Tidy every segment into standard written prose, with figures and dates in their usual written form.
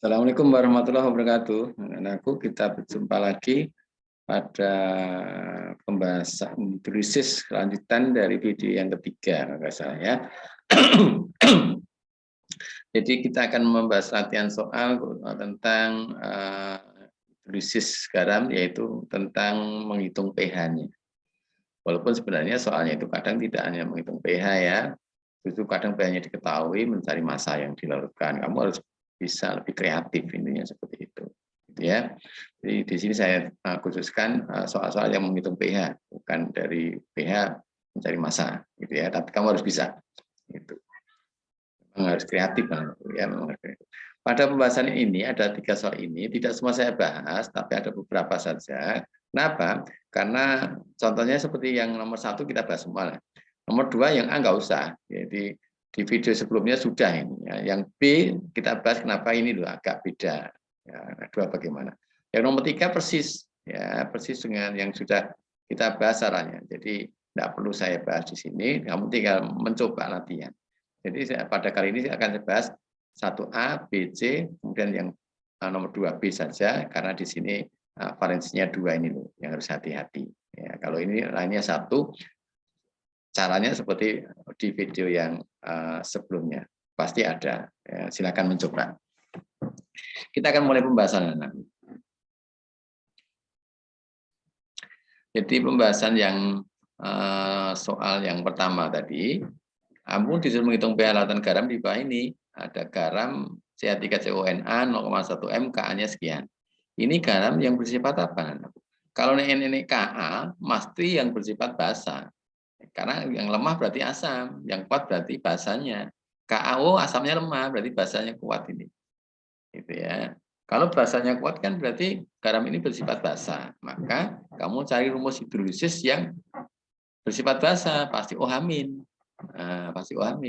Assalamualaikum warahmatullahi wabarakatuh. Anakku, kita berjumpa lagi pada pembahasan krisis lanjutan dari video yang ketiga, kalau nggak salah ya. Jadi kita akan membahas latihan soal tentang krisis garam, yaitu tentang menghitung pH-nya. Walaupun sebenarnya soalnya itu kadang tidak hanya menghitung pH ya, itu kadang pH-nya diketahui, mencari massa yang dilarutkan. Kamu harus bisa lebih kreatif, intinya seperti itu, gitu ya. Jadi di sini saya khususkan soal-soal yang menghitung pH, bukan dari pH mencari massa, gitu ya. Tapi kamu harus bisa, gitu. Memang harus kreatif, ya. Memang harus kreatif. Pada pembahasan ini ada 3 soal ini, tidak semua saya bahas, tapi ada beberapa saja. Kenapa? Karena contohnya seperti yang nomor 1 kita bahas semua. Nomor 2 yang A nggak usah. Jadi di video sebelumnya sudah ini. Ya. Yang B kita bahas kenapa ini loh agak beda. Ya, dua bagaimana. Yang nomor 3 persis, ya persis dengan yang sudah kita bahas caranya. Jadi tidak perlu saya bahas di sini. Kamu tinggal mencoba latihan. Jadi pada kali ini akan saya bahas 1A, B, C, kemudian yang nomor 2B saja, karena di sini valensinya 2 ini loh, yang harus hati-hati. Ya, kalau ini lainnya 1, caranya seperti di video yang sebelumnya. Pasti ada. Ya, silakan mencoba. Kita akan mulai pembahasan. Jadi pembahasan yang soal yang pertama tadi, kamu disuruh menghitung pH lautan garam di bawah ini. Ada garam CH3CONA 0,1 m, Ka-nya sekian. Ini garam yang bersifat apa? Kalau ini Ka, mesti yang bersifat basa. Karena yang lemah berarti asam, yang kuat berarti basanya. KAO asamnya lemah, berarti basanya kuat ini. Gitu ya. Kalau basanya kuat kan berarti garam ini bersifat basa. Maka kamu cari rumus hidrolisis yang bersifat basa, pasti OH-. Pasti OH-.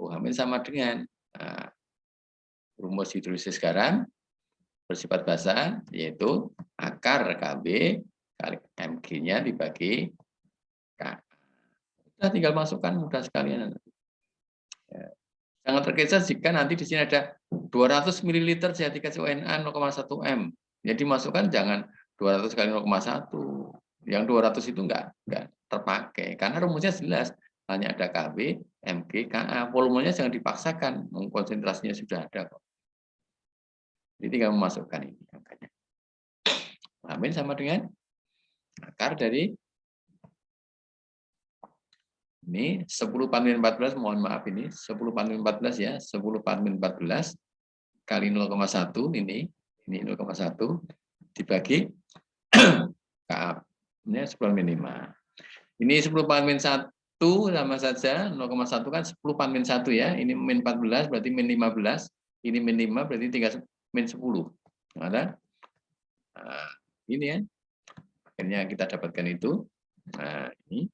OH- sama dengan rumus hidrolisis garam bersifat basa, yaitu akar Kb kali Mg-nya dibagi K. Kita tinggal masukkan, mudah sekali. Sangat terkesan jika nanti di sini ada 200 ml CH3CONA 0,1 m. Jadi masukkan jangan 200 kali 0,1. Yang 200 itu enggak terpakai karena rumusnya jelas, hanya ada Kb, Mg, Ka. Volumenya jangan dipaksakan, konsentrasinya sudah ada kok. Jadi tinggal memasukkan ini angkanya. Amin sama dengan akar dari ini 10 / 14, mohon maaf ini 10 / 14 ya, 10 / 14 kali 0,1 ini 0,1 dibagi Ka-nya 10/5. Ini 10 / 1 sama saja, 0,1 kan 10 / 1 ya, ini min 14 berarti min 15, ini min 5 berarti tinggal min 10. Nah, ini ya, akhirnya kita dapatkan itu. Nah, ini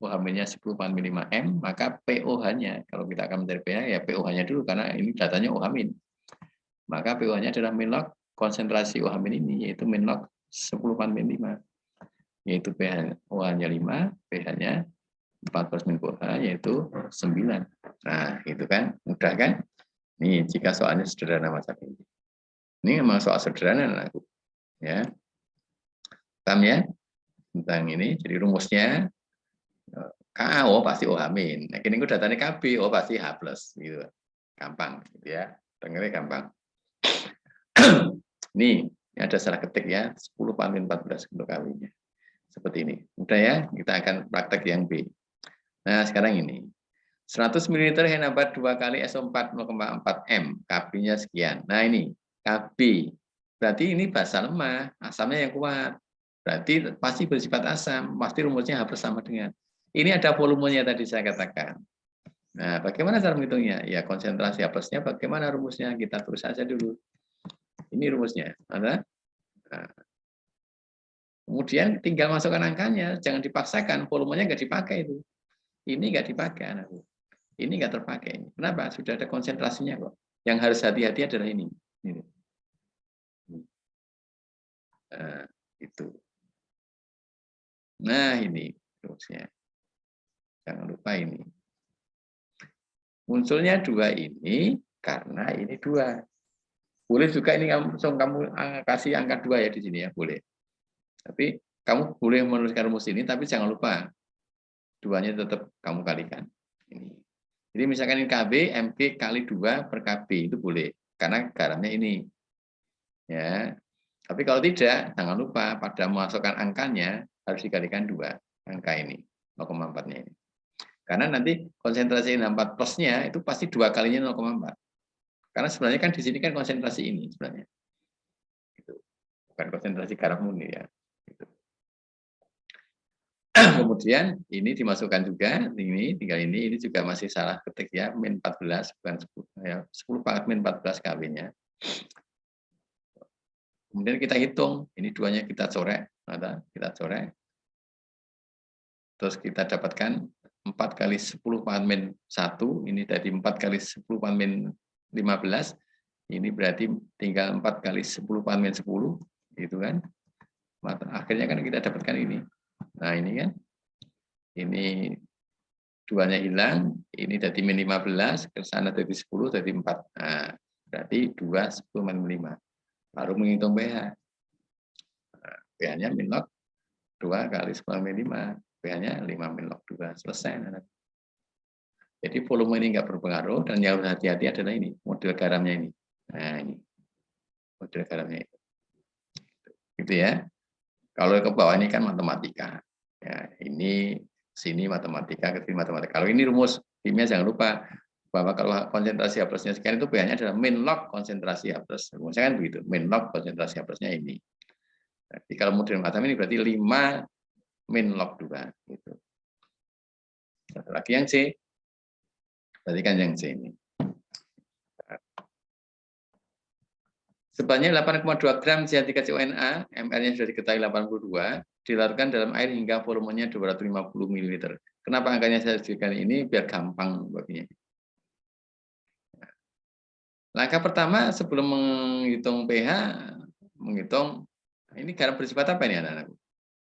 OH-nya 10 / 5 m, maka POH-nya, kalau kita akan mencari pH ya POH-nya dulu, karena ini datanya OH-. Maka POH-nya adalah min log konsentrasi OH- ini, yaitu min log 10 / 5, yaitu pH OH-nya 5, pH-nya 14 min POH, yaitu 9. Nah, itu kan, mudah kan? Nih, jika soalnya sederhana macam ini. Ini memang soal sederhana, aku. Ya. Paham ya? Tentang ini, jadi rumusnya Ka, oh pasti OH-. Nah, ini datanya Kb, oh pasti H+. Gitu. Gampang, gitu ya. Dengarnya gampang. Ini ada salah ketik ya, 10 / 14 untuk kalinya. Seperti ini. Udah ya, kita akan praktek yang B. Nah, sekarang ini. 100 ml henabat 2 kali SO4 0,4 m, Kb-nya sekian. Nah, ini Kb. Berarti ini basa lemah, asamnya yang kuat. Berarti pasti bersifat asam, pasti rumusnya H+ sama dengan. Ini ada volumenya tadi saya katakan. Nah, bagaimana cara menghitungnya? Ya, konsentrasi H+-nya bagaimana rumusnya? Kita tulis saja dulu. Ini rumusnya. Nah, kemudian tinggal masukkan angkanya, jangan dipaksakan, volumenya nggak dipakai itu. Ini nggak dipakai, anakku. Ini nggak terpakai. Kenapa? Sudah ada konsentrasinya kok. Yang harus hati-hati adalah ini. Nah, itu. Nah, ini rumusnya. Jangan lupa ini. Munculnya 2 ini Karena ini 2. Boleh juga ini langsung kamu kasih angka 2 ya di sini ya, boleh. Tapi kamu boleh menuliskan rumus ini, tapi jangan lupa 2-nya tetap kamu kalikan. Ini. Jadi misalkan ini KB, MG kali 2 per KB, itu boleh. Karena garamnya ini. Ya. Tapi kalau tidak, jangan lupa pada memasukkan angkanya harus dikalikan 2 angka ini, 0,4-nya ini. Karena nanti konsentrasi NH4 plusnya itu pasti 2 kalinya 0,4. Karena sebenarnya kan di sini kan konsentrasi ini sebenarnya. Gitu. Bukan konsentrasi garam murni ya. Gitu. Kemudian ini dimasukkan juga, ini tinggal ini juga masih salah ketik ya, min 14 bukan 10 ya, 10 pangkat min 14 kW-nya. Kemudian kita hitung, ini 2-nya kita coret, kita coret. Terus kita dapatkan 4 kali 10 pangkat min 1, ini dari 4 kali 10 pangkat min 15, ini berarti tinggal 4 kali 10 pangkat min 10, gitu kan. Akhirnya kan kita dapatkan ini. Nah ini kan, ini 2-nya hilang, ini dari min 15, ke sana dari 10, dari 4. Nah, berarti 2, 10, min 5. Baru menghitung pH. Nah, pH-nya min log 2 kali 10 min 5. pH-nya 5 min log 2. Selesai. Jadi volume ini enggak berpengaruh, dan yang harus hati-hati adalah ini, model garamnya ini. Nah ini, model garamnya itu. Gitu ya. Kalau ke bawah ini kan matematika. Ya, ini sini matematika, ke sini matematika. Kalau ini rumus kimia jangan lupa bahwa kalau konsentrasi H plusnya sekian itu pH-nya adalah min log konsentrasi H plus. Rumusnya kan begitu, min log konsentrasi H plusnya ini. Jadi kalau model macam ini berarti 5 min log 2. Gitu. Satu lagi yang C. Berarti kan yang C ini. Sebanyak 8,2 gram CH3CONA, MR-nya sudah diketahui 82, dilarutkan dalam air hingga volumenya 250 ml. Kenapa angkanya saya sediakan ini? Biar gampang baginya. Langkah pertama sebelum menghitung pH, menghitung, ini garam bersifat apa ini anak-anak?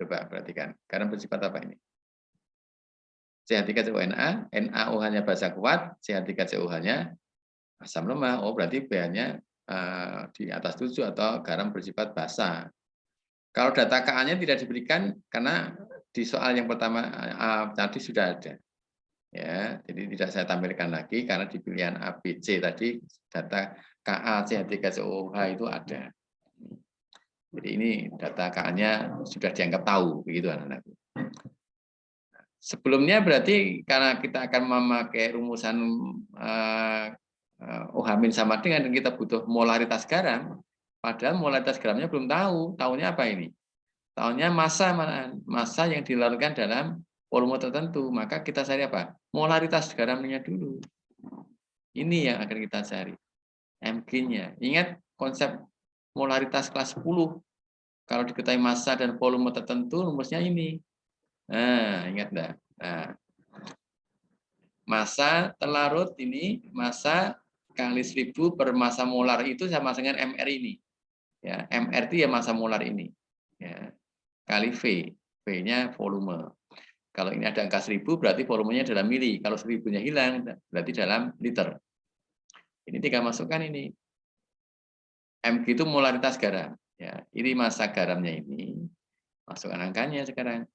Coba perhatikan, garam bersifat apa ini? CH3CONA, NaOH-nya basa kuat, CH3COH-nya asam lemah. Oh, berarti pH-nya di atas 7 atau garam bersifat basa. Kalau data Ka-nya tidak diberikan karena di soal yang pertama tadi sudah ada. Ya, jadi tidak saya tampilkan lagi karena di pilihan A, B, C tadi data Ka, CH3COH itu ada. Jadi ini data Ka-nya sudah dianggap tahu begitu anak-anak. Sebelumnya berarti karena kita akan memakai rumusan OH- sama dengan dan kita butuh molaritas garam, padahal molaritas garamnya belum tahu. Tahunya apa ini? Tahunya massa yang dilarutkan dalam volume tertentu. Maka kita cari apa? Molaritas garamnya dulu. Ini yang akan kita cari. Mg-nya. Ingat konsep molaritas kelas 10. Kalau diketahui massa dan volume tertentu, rumusnya ini. Nah, ingat enggak? Nah, massa terlarut ini, massa kali 1000 per massa molar itu sama dengan MR ini. Ya, MR itu ya massa molar ini. Ya, kali V. V-nya volume. Kalau ini ada angka 1000 berarti volumenya dalam mili. Kalau 1000-nya hilang berarti dalam liter. Ini tinggal masukkan ini. Mg itu molaritas garam. Ya, ini massa garamnya ini. Masukkan angkanya sekarang.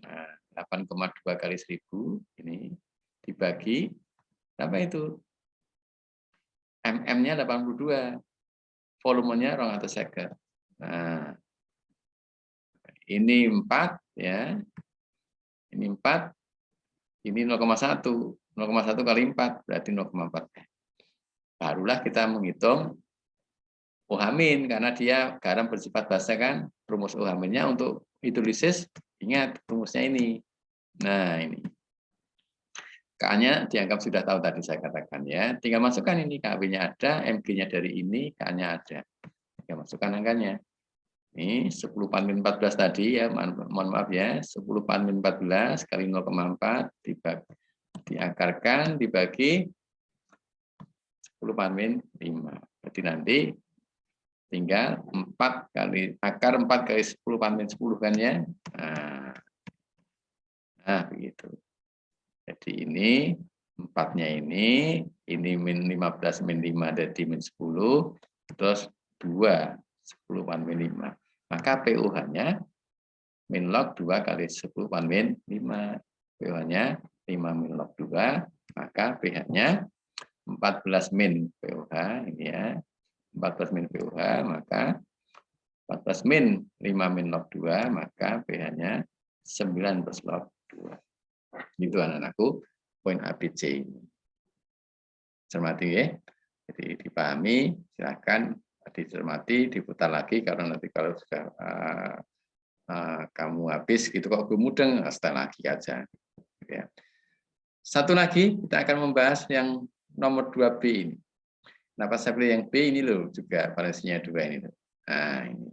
Nah, 8,2 kali 1000 ini dibagi berapa itu? MM-nya 82, volumenya 250. Nah, ini 4 ya. Ini 4, ini 0,1. 0,1 kali 4 berarti 0,4. Barulah kita menghitung OH- karena dia garam bersifat basa kan. Rumus OH-nya untuk hidrolisis ingat rumusnya ini. Nah, ini. K-nya dianggap sudah tahu tadi saya katakan ya. Tinggal masukkan ini Kw-nya ada, Mg-nya dari ini, K-nya ada. Tinggal masukkan angkanya. Ini 10 min 14 tadi ya, mohon maaf ya. 10 min 14 kali 0,4 diakarkan dibagi 10 min 5. Jadi nanti tinggal 4 kali akar 4 kali 10 min 10 kan ya. Nah begitu. Jadi ini 4-nya ini min 15 min 5 jadi min 10, terus 2, 10 pan min 5. Maka PUH-nya min log 2 kali 10 pan min 5. PUH-nya 5 min log 2, maka pH-nya 14 min PUH, ini ya. 14 min PUH, maka 14 min 5 min log 2, maka pH-nya 9 plus log 2. Itu anak-anakku, poin ABC ini. Cermati ya. Jadi dipahami, silakan dicermati, diputar lagi, karena nanti kalau sudah kamu habis gitu kok belum mudeng, setel lagi aja. Ya. Satu lagi kita akan membahas yang nomor 2B ini. Kenapa saya pilih yang B ini loh, juga valensinya 2 ini loh. Nah, ini.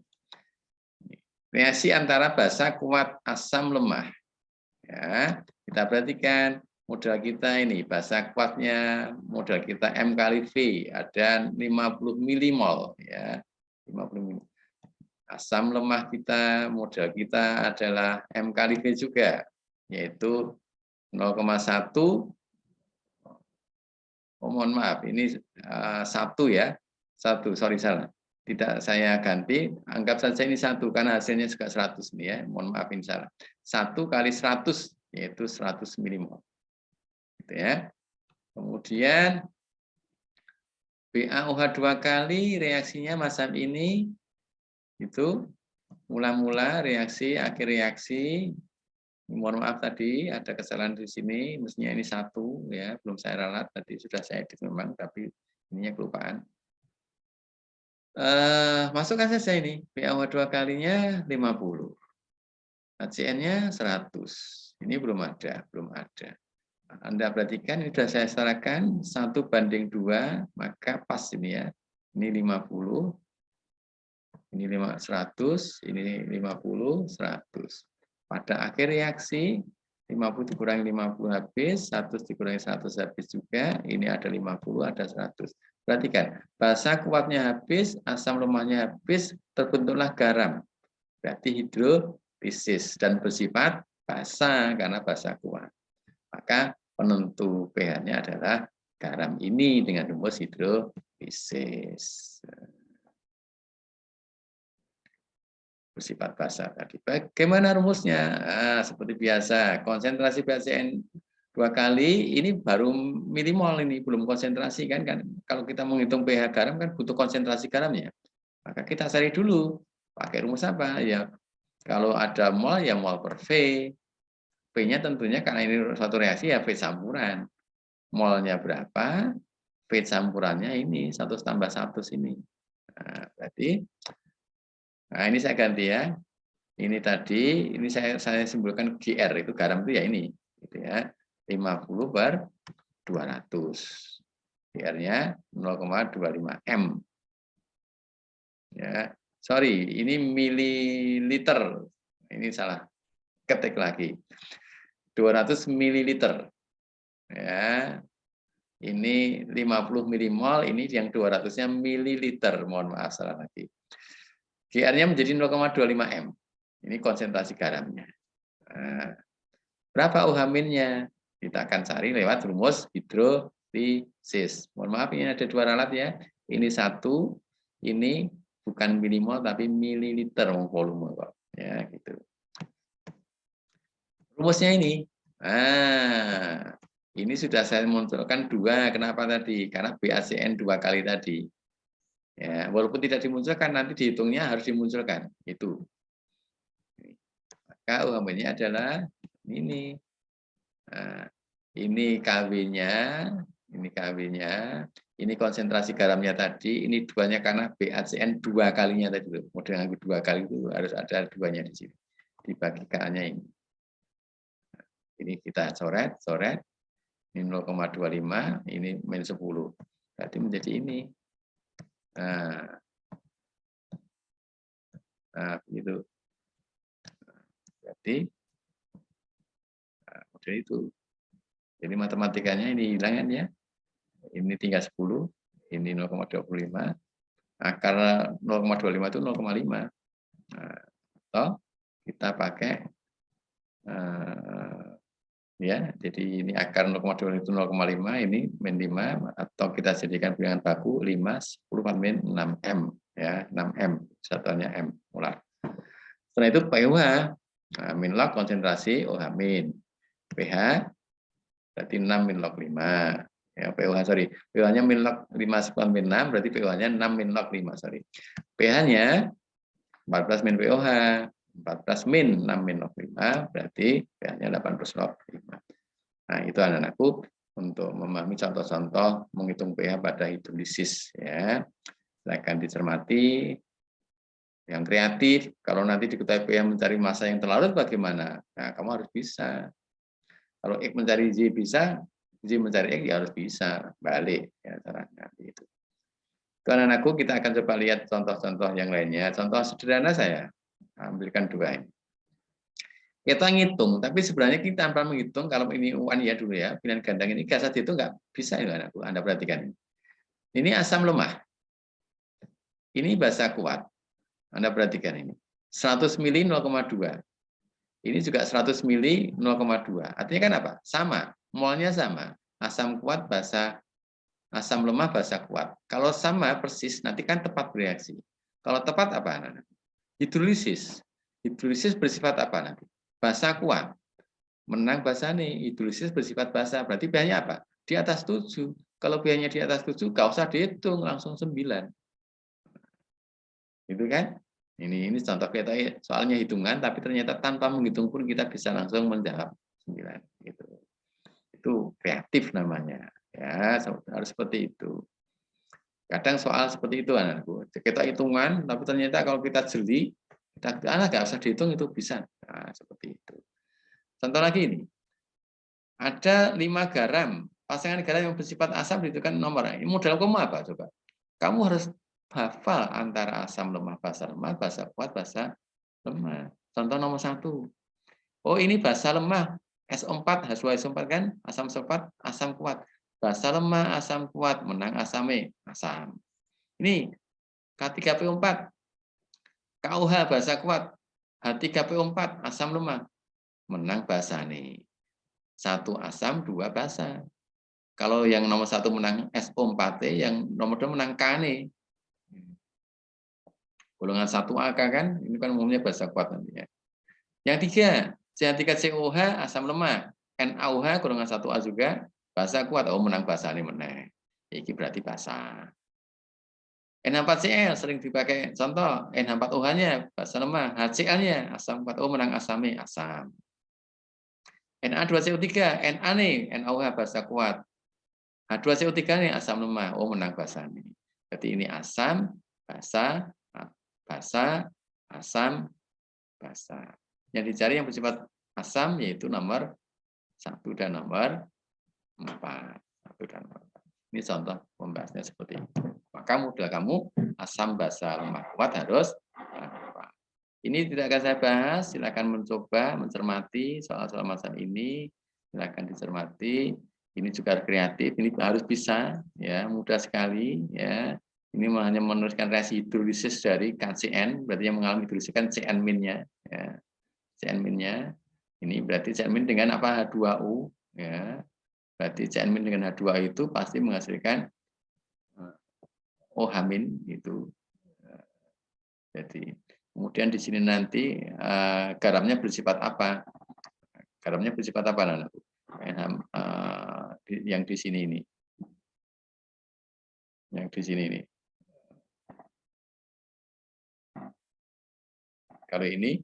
Reaksi antara basa, kuat, asam, lemah. Ya, kita perhatikan modal kita ini, basa kuatnya modal kita M kali V, ada 50 milimol ya. 50 milimol. Asam lemah kita, modal kita adalah M kali V juga, yaitu 0,1. Oh, mohon maaf, ini 1 ya. 1, sorry salah. Tidak saya ganti, anggap saja ini 1 karena hasilnya juga 100 nih ya. Mohon maaf ini salah. 1 kali 100 yaitu 100 milimol. Gitu ya. Kemudian BaOH 2 kali reaksinya macam ini. Itu mula-mula reaksi, akhir reaksi. Mohon maaf tadi ada kesalahan di sini, mestinya ini 1 ya, belum saya ralat tadi, sudah saya edit memang, tapi ininya kelupaan. Masukkan saja ini, BaOH 2 kalinya 50. HCN-nya 100. Ini belum ada. Anda perhatikan, ini sudah saya setarakan 1:2, maka pas ini ya. Ini 50, ini 100, ini 50, 100. Pada akhir reaksi, 50 dikurangi 50 habis, 100 dikurangi 100 habis juga, ini ada 50, ada 100. Perhatikan, basa kuatnya habis, asam lemahnya habis, terbentuklah garam. Berarti hidrolisis dan bersifat basa karena basa kuat. Maka penentu pH-nya adalah garam ini dengan rumus hidrolisis. Bersifat basa tadi. Bagaimana rumusnya? Seperti biasa, konsentrasi BaCN 2 kali ini baru milimol, ini belum konsentrasi kan. Kalau kita menghitung pH garam kan butuh konsentrasi garamnya. Maka kita cari dulu pakai rumus apa ya. Kalau ada mol ya mol per V. V-nya tentunya karena ini suatu reaksi ya V campuran. Molnya berapa? V campurannya ini 1 tambah 1 sini. Nah, berarti ini saya ganti ya. Ini tadi, ini saya simpulkan GR, itu garam itu ya ini. Gitu ya. 50/200. GR-nya 0,25 M. Ya. Sorry, ini mililiter. Ini salah. Ketik lagi. 200 mililiter. Ya. Ini 50 milimol, ini yang 200-nya mililiter. Mohon maaf salah lagi. GR-nya menjadi 0,25 M. Ini konsentrasi garamnya. Nah, berapa UH-nya? Kita akan cari lewat rumus hidrolisis. Mohon maaf, ini ada 2 ralat ya. Ini 1, ini bukan milimol tapi mililiter volume kok. Ya, gitu. Rumusnya ini. Nah, ini sudah saya munculkan 2. Kenapa tadi? Karena BaCN 2 kali tadi. Ya, walaupun tidak dimunculkan, nanti dihitungnya harus dimunculkan. Itu. Maka UH-nya adalah ini. Nah, ini KW-nya, ini konsentrasi garamnya tadi, ini 2-nya karena BaCN 2 kalinya tadi. Model 2 kali itu harus ada 2-nya di sini. Dibagi K-nya ini. Ini kita coret. Ini 0,25, ini min 10. Berarti menjadi ini. Nah, begitu. Jadi, model itu. Jadi matematikanya ini hilangan ya. Ini tinggal 10, ini 0,25. Akar 0,25 itu 0,5. Nah, atau kita pakai Ya, jadi ini akar 0,2 itu 0,5, ini min 5, atau kita jadikan bilangan baku 5, 10 min 6M, ya 6M, satuannya M, molar. Setelah itu pH, nah, min log konsentrasi OH min, pH berarti 6 min log 5, ya pH sorry, pH-nya min log 5 10 min 6, berarti pH-nya 6 min log 5, sorry. pH-nya 14 min pOH, 14 min 6 min log 5, berarti pH-nya 18 log 5. Nah, itu anak-anakku untuk memahami contoh-contoh menghitung pH pada hidrolisis, ya. Silakan dicermati. Yang kreatif, kalau nanti diketahui pH mencari massa yang terlarut bagaimana? Nah, kamu harus bisa. Kalau X mencari Y bisa, Y mencari X ya harus bisa. Balik ya caranya itu. Itu anak-anakku, kita akan coba lihat contoh-contoh yang lainnya. Contoh sederhana saya ambilkan 2 ini. Kita ngitung, tapi sebenarnya kita tanpa menghitung, kalau ini UAN ya dulu ya, pilihan gandang ini gas itu nggak bisa ya anakku, Anda perhatikan. Ini asam lemah, ini basa kuat, Anda perhatikan ini. 100 mili 0,2, ini juga 100 mili 0,2, artinya kan apa? Sama, molnya sama, asam kuat basa, asam lemah basa kuat. Kalau sama persis, nanti kan tepat bereaksi. Kalau tepat apa anak-anak? Hidrolisis. Hidrolisis bersifat apa nanti? Basa kuat. Menang basa nih, hidrolisis bersifat basa. Berarti pH-nya apa? Di atas 7. Kalau pH-nya di atas 7, nggak usah dihitung, langsung 9. Gitu kan? Ini contoh kita soalnya hitungan, tapi ternyata tanpa menghitung pun kita bisa langsung menjawab 9. Gitu. Itu kreatif namanya. Ya, harus seperti itu. Kadang soal seperti itu anakku. Kita hitungan, tapi ternyata kalau kita jeli, kita nggak usah dihitung itu bisa. Nah, seperti itu. Contoh lagi ini. Ada 5 garam. Pasangan garam yang bersifat asam ditentukan nomor. Ini modal kamu apa coba? Kamu harus hafal antara asam lemah, basa kuat, basa lemah. Contoh nomor 1. Oh, ini basa lemah. SO4, H2SO4 kan? Asam sulfat, asam kuat. Basa lemah, asam kuat, menang asame, asam. Ini K3PO4, KOH basa kuat, H3PO4 asam lemah, menang basa nih. 1 asam, 2 basa. Kalau yang nomor 1 menang SO4, yang nomor 2 menang K nih. Golongan 1AK kan, ini kan umumnya basa kuat nantinya. Yang 3, CH3COH asam lemah, NaOH golongan 1A juga basa kuat. Oh, menang basa nih menang. Ini berarti basa. NH4Cl sering dipakai contoh, NH4OH-nya basa lemah, HCl-nya asam kuat, oh menang asame, asam. Na2CO3, Na nih, NaOH basa kuat. H2CO3 nih asam lemah, oh menang basa nih. Berarti ini asam, basa, basa, asam, basa. Yang dicari yang bersifat asam yaitu nomor 1 dan nomor 4. 1 dan nomor 4. Ini contoh pembahasnya seperti itu. Maka modal kamu asam basa lemah kuat harus apa? Ini tidak akan saya bahas, silakan mencoba mencermati soal-soal macam ini, silakan dicermati. Ini juga kreatif, ini harus bisa ya, mudah sekali ya. Ini hanya menuliskan reaksi hidrolisis dari KCN, berarti yang mengalami hidrolisis kan CN-nya ya. CN-nya ini berarti CN- dengan apa? H2U ya. Berarti CN- dengan H2 itu pasti menghasilkan OH- itu. Jadi kemudian di sini nanti garamnya bersifat apa? Garamnya bersifat apa, Nana? Yang di sini ini. Yang di sini ini. Kalau ini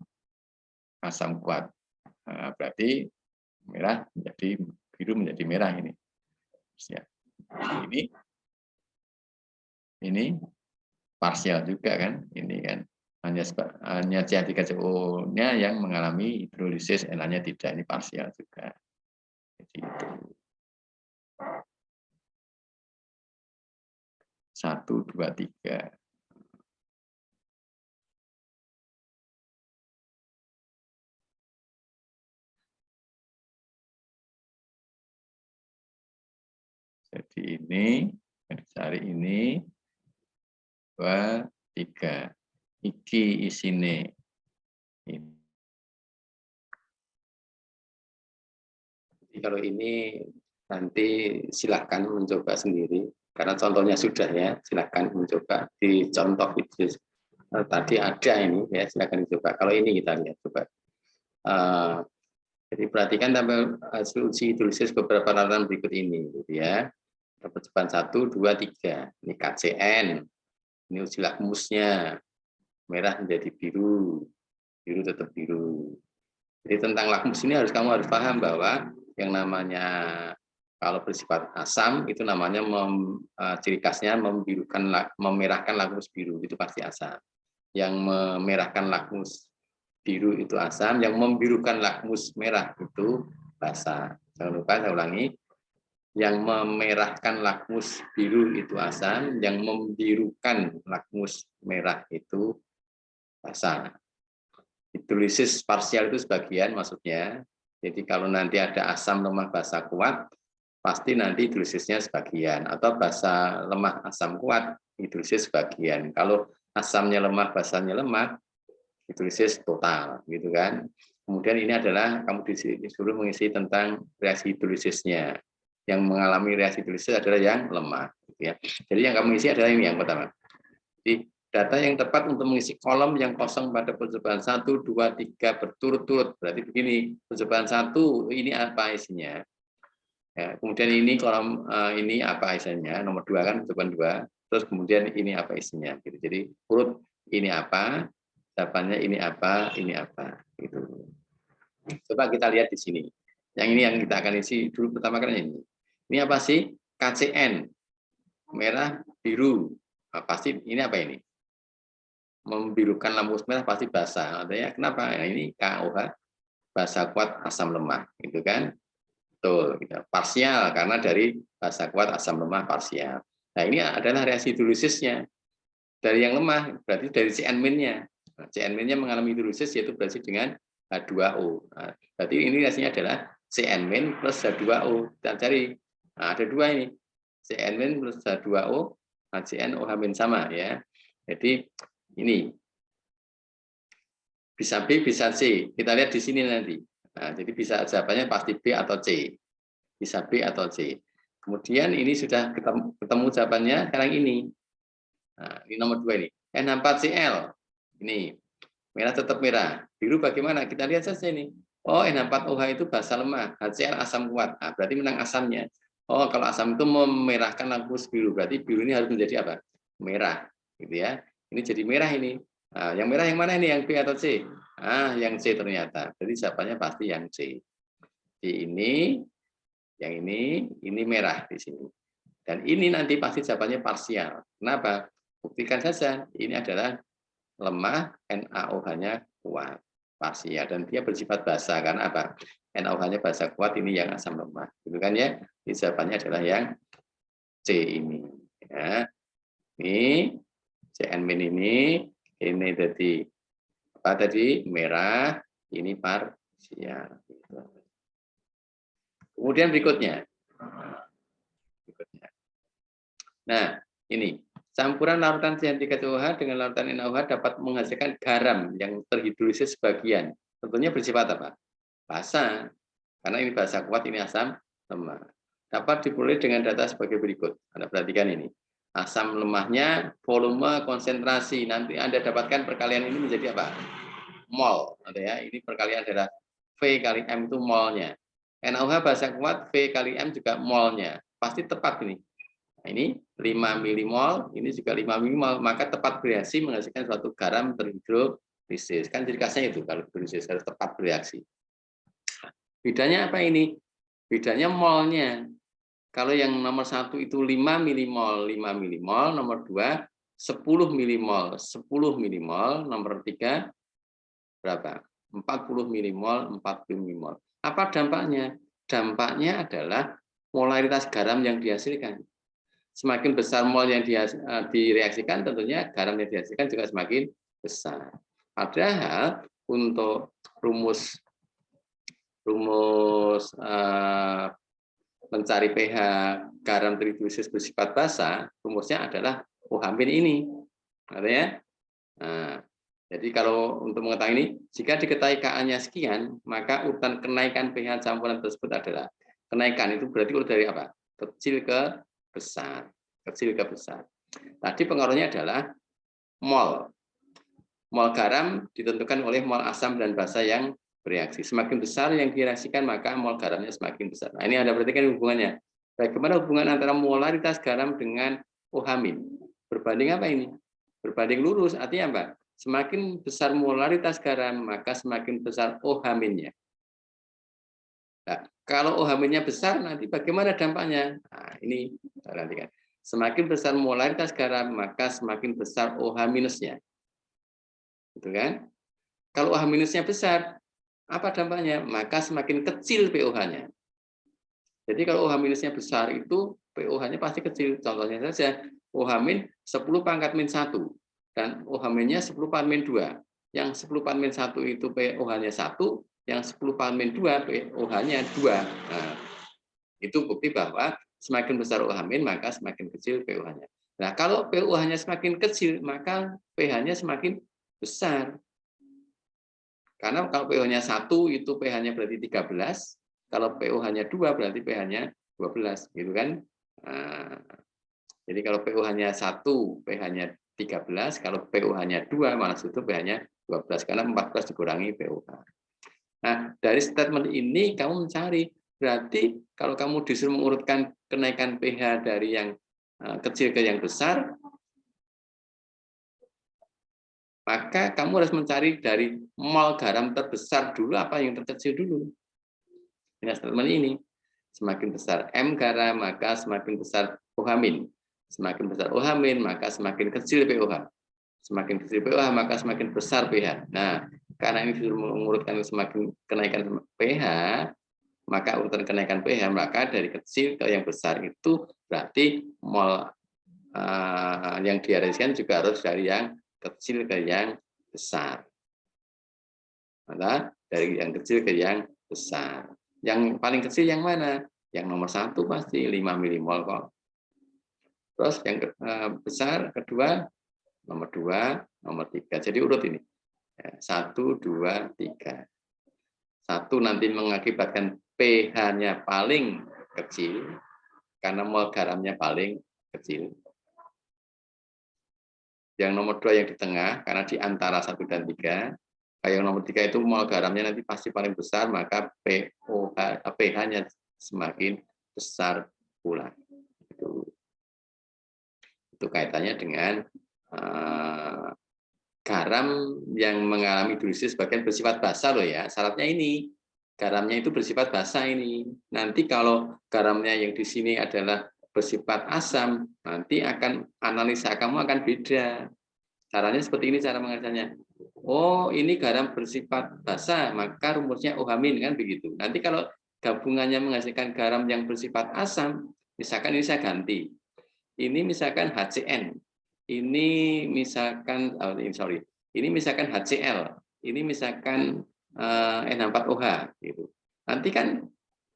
asam kuat. Berarti merah menjadi biru menjadi merah ini. Ya. Ini parsial juga kan, ini kan hanya CH3CO-nya yang mengalami hidrolisis, Na-nya tidak, ini parsial juga. Jadi itu 1, 2, 3. Jadi ini yang dicari ini 2, 3. Iki isine ini. Jadi kalau ini nanti silakan mencoba sendiri, karena contohnya sudah ya, silakan mencoba dicontoh video. Tadi ada ini ya, silakan dicoba. Kalau ini kita lihat coba. Jadi perhatikan tabel hasil uji hidrolisis beberapa larutan berikut ini, gitu ya. Percobaan 1, 2, 3. Ini KCN. Ini uji lakmusnya. Merah menjadi biru, biru tetap biru. Jadi tentang lakmus ini kamu harus paham bahwa yang namanya kalau bersifat asam itu namanya ciri khasnya memerahkan lakmus biru, itu pasti asam. Yang memerahkan lakmus biru itu asam, yang membirukan lakmus merah itu basa. Jangan lupa saya ulangi, yang memerahkan lakmus biru itu asam, yang membirukan lakmus merah itu basa. Hidrolisis parsial itu sebagian maksudnya. Jadi kalau nanti ada asam lemah basa kuat, pasti nanti hidrolisisnya sebagian. Atau basa lemah asam kuat, hidrolisis sebagian. Kalau asamnya lemah basanya lemah, hidrolisis total, gitu kan. Kemudian ini adalah kamu disuruh mengisi tentang reaksi hidrolisisnya. Yang mengalami reaksi hidrolisis adalah yang lemah. Gitu ya. Jadi yang kamu isi adalah ini yang pertama. Jadi data yang tepat untuk mengisi kolom yang kosong pada percobaan 1, 2, 3 berturut-turut. Berarti begini, percobaan 1 ini apa isinya. Ya, kemudian ini kolom ini apa isinya, nomor 2 kan percobaan 2. Terus kemudian ini apa isinya. Gitu. Jadi urut ini apa, jawabannya ini apa, ini apa. Gitu. Coba kita lihat di sini. Yang ini yang kita akan isi dulu pertama kali ini. Ini apa sih? KCN. Merah, biru. Nah, pasti ini apa ini? Membirukan lakmus merah pasti basa. Artinya kenapa? Nah, ini KOH basa kuat asam lemah, gitu kan? Betul, gitu. Parsial karena dari basa kuat asam lemah parsial. Nah, ini adalah reaksi hidrolisisnya. Dari yang lemah berarti dari CN-nya. Nah, CN-nya mengalami hidrolisis yaitu berarti dengan H2O. Nah, berarti ini reaksinya adalah CN- plus H2O. Kita cari. Nah, ada dua ini. CN- plus H2O, HCnOH- sama ya. Jadi ini bisa B, bisa C. Kita lihat di sini nanti. Nah, jadi bisa jawabannya pasti B atau C. Bisa B atau C. Kemudian ini sudah ketemu jawabannya sekarang ini. Nah, ini nomor 2 ini. NH4Cl. Ini merah tetap merah. Biru bagaimana? Kita lihat saja ini. Oh, NH4OH itu basa lemah. HCl asam kuat. Nah, berarti menang asamnya. Oh, kalau asam itu memerahkan lakmus biru. Berarti biru ini harus menjadi apa? Merah. Gitu ya. Ini jadi merah ini. Nah, yang merah yang mana ini? Yang B atau C? Ah, yang C ternyata. Jadi jawabannya pasti yang C. Di ini, yang ini merah di sini. Dan ini nanti pasti jawabannya parsial. Kenapa? Buktikan saja. Ini adalah lemah, NaOH-nya kuat. Parsial. Dan dia bersifat basa. Karena apa? NaOH-nya basa kuat, ini yang asam lemah. Gitu kan ya? Jadi jawabannya adalah yang C ini. Ya. Ini CN- ini jadi apa tadi? Merah, ini parsial. Kemudian berikutnya. Nah, ini campuran larutan CN3COH dengan larutan NaOH dapat menghasilkan garam yang terhidrolisis sebagian. Tentunya bersifat apa? Basa. Karena ini basa kuat, ini asam lemah. Dapat diperoleh dengan data sebagai berikut. Anda perhatikan ini. Asam lemahnya, volume, konsentrasi. Nanti Anda dapatkan perkalian ini menjadi apa? Mol. Ya, ini perkalian adalah V kali M itu molnya. NaOH basa kuat, V kali M juga molnya. Pasti tepat ini. Nah, ini 5 milimol, ini juga 5 milimol, maka tepat bereaksi menghasilkan suatu garam terhidrolisis. Kan ciri khasnya itu kalau hidrolisis harus tepat bereaksi. Bedanya apa ini? Bedanya molnya. Kalau yang nomor 1 itu 5 milimol, 5 milimol, nomor 2 10 milimol, 10 milimol, nomor 3 berapa? 40 milimol, 40 milimol. Apa dampaknya? Dampaknya adalah molaritas garam yang dihasilkan. Semakin besar mol yang direaksikan, tentunya garam yang dihasilkan juga semakin besar. Padahal untuk rumus mencari pH garam terhidrolisis bersifat basa, rumusnya adalah OH- ini. Artinya, nah, jadi kalau untuk mengetahui ini, jika diketahui Ka-nya sekian, maka urutan kenaikan pH campuran tersebut adalah kenaikan itu berarti urut dari apa? Kecil ke besar. Kecil ke besar. Tadi pengaruhnya adalah mol. Mol garam ditentukan oleh mol asam dan basa yang bereaksi. Semakin besar yang direaksikan, maka mol garamnya semakin besar. Nah, ini Anda perhatikan hubungannya. Bagaimana hubungan antara molaritas garam dengan OH-. Berbanding apa ini? Berbanding lurus, artinya apa? Semakin besar molaritas garam, maka semakin besar OH-nya. Nah, kalau OH-nya besar, nanti bagaimana dampaknya? Nah, ini perhatikan. Semakin besar molaritas garam, maka semakin besar OH-nya. Gitu kan? Kalau OH-nya besar, apa dampaknya? Maka semakin kecil pOH-nya. Jadi kalau OH-nya besar itu pOH-nya pasti kecil. Contohnya saja OH- 10 pangkat min 1 dan OH-nya 10 pangkat min 2. Yang 10 pangkat min 1 itu pOH-nya 1, yang 10 pangkat min 2 pOH-nya 2. Nah, itu bukti bahwa semakin besar OH- maka semakin kecil pOH-nya. Nah, kalau pOH-nya semakin kecil, maka pH-nya semakin besar. Karena kalau pH-nya 1 itu pH-nya berarti 13, kalau pOH-nya 2 berarti pH-nya 12, gitu kan? Nah, jadi kalau pOH-nya 1, pH-nya 13, kalau pOH-nya 2 malah itu pH-nya 12 karena 14 dikurangi pOH. Nah, dari statement ini kamu mencari, berarti kalau kamu disuruh mengurutkan kenaikan pH dari yang kecil ke yang besar, maka kamu harus mencari dari mol garam terbesar dulu apa yang terkecil dulu. Dengan statement ini, semakin besar M garam, maka semakin besar OH-. Semakin besar OH-, maka semakin kecil pOH. Semakin kecil pOH, maka semakin besar pH. Nah, karena ini disuruh mengurutkan semakin kenaikan pH, maka urutan kenaikan pH, maka dari kecil ke yang besar itu berarti mol yang direaksikan juga harus dari yang kecil ke yang besar. Maka dari yang kecil ke yang besar. Yang paling kecil yang mana? Yang nomor 1 pasti 5 milimol kok. Terus yang besar kedua, nomor 2, nomor 3. Jadi urut ini. 1, 2, 3. 1 nanti mengakibatkan pH-nya paling kecil, karena mol garamnya paling kecil. Yang nomor 2 yang di tengah, karena di antara 1 dan 3. Yang nomor 3 itu mol garamnya nanti pasti paling besar, maka pH-nya semakin besar pula. Itu kaitannya dengan garam yang mengalami hidrolisis bagian bersifat basa loh ya. Syaratnya ini, garamnya itu bersifat basa ini. Nanti kalau garamnya yang di sini adalah bersifat asam, nanti akan analisa kamu akan beda. Caranya seperti ini cara menganalisanya. Oh, ini garam bersifat basa, maka rumusnya OH- kan begitu. Nanti kalau gabungannya menghasilkan garam yang bersifat asam, misalkan ini saya ganti. Ini misalkan HCN. Ini misalkan ini misalkan HCl. Ini misalkan NH4OH gitu. Nanti kan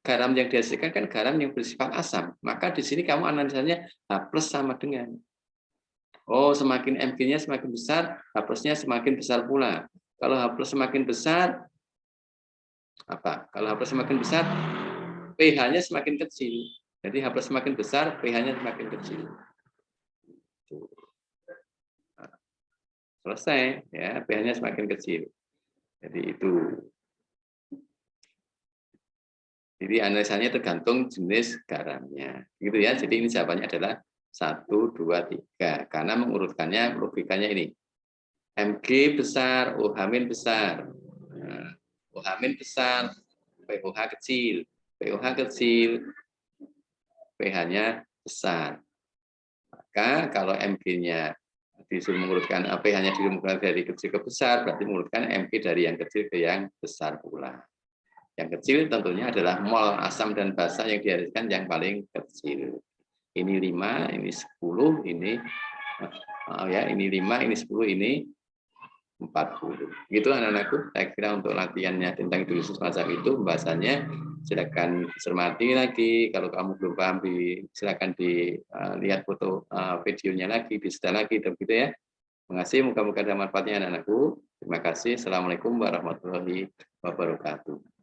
garam yang dihasilkan kan garam yang bersifat asam. Maka di sini kamu analisanya H+ sama dengan. Oh, semakin Mg-nya semakin besar, H+-nya semakin besar pula. Kalau H+ semakin besar, apa? Kalau H+ semakin besar, pH-nya semakin kecil. Jadi H+ semakin besar, pH-nya semakin kecil. Selesai, ya, pH-nya semakin kecil. Jadi itu. Jadi analisanya tergantung jenis garamnya. Gitu ya. Jadi ini jawabannya adalah 1, 2, 3. Karena mengurutkannya logikanya ini. Mg besar, OH- besar. Nah, OH- besar, pOH kecil. pOH kecil, pH-nya besar. Maka kalau Mg-nya disuruh mengurutkan pH-nya dirumuskan dari kecil ke besar, berarti mengurutkan Mg dari yang kecil ke yang besar pula. Yang kecil tentunya adalah mol asam dan basa yang dihasilkan yang paling kecil. Ini 5, ini 10, ini ini 5, ini 10, ini 40. Gitu anak-anakku, saya kira untuk latihannya tentang hidrolisis semacam itu pembahasannya. Silakan cermati lagi. Kalau kamu belum paham, silakan dilihat foto videonya lagi, disetel lagi, begitu ya. Terima kasih, moga-moga ada manfaatnya anak-anakku. Terima kasih. Assalamualaikum warahmatullahi wabarakatuh.